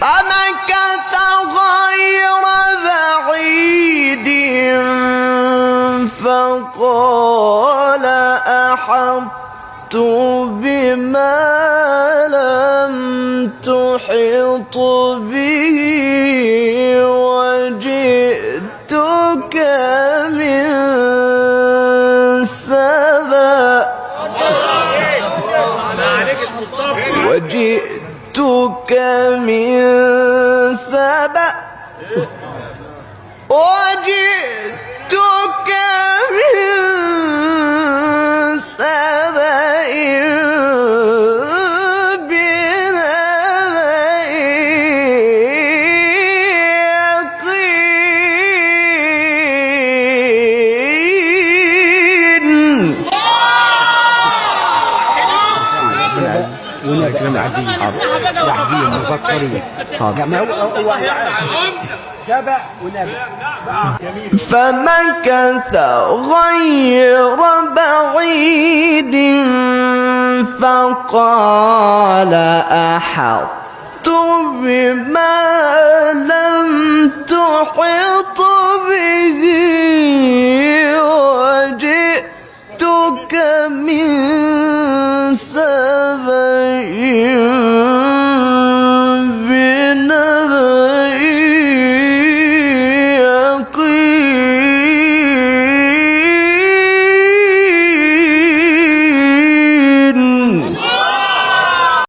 فمكث غير بعيد فقال أحطت بما لم تحط به وجئتك من سبأ وجئتك من سبأ وجئتك من سبأ بنبأ يقين. ونكرم عديد مفكرين شبع ونبع. فمكث غير بعيد فقال أحطت بما لم تحط به وجئتك من